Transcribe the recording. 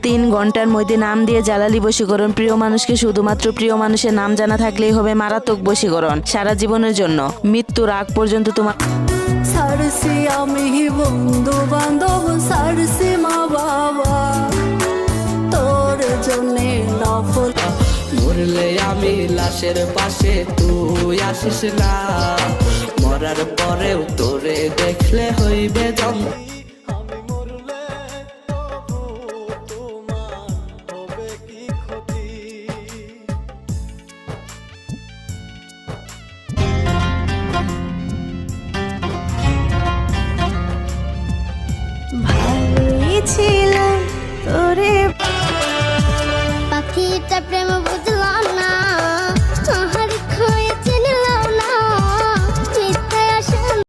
3 ঘন্টার মধ্যে নাম দিয়ে জালালি বশীকরণ। প্রিয় মানুষকে শুধুমাত্র প্রিয় মানুষের নাম জানা থাকলেই হবে মারাত্মক বশীকরণ, সারা জীবনের জন্য, মৃত্যুর আগ পর্যন্ত তোমার। ছাড়ছি আমি বন্ধু বান্ধব, ছাড়ছি মা বাবা, তোর জন্যে নফল। মরলে আমি লাশের পাশে তুই আসিস না, মরার পরেও তোরে দেখলে হইবে যন্ত্রণা। ভালোই ছিল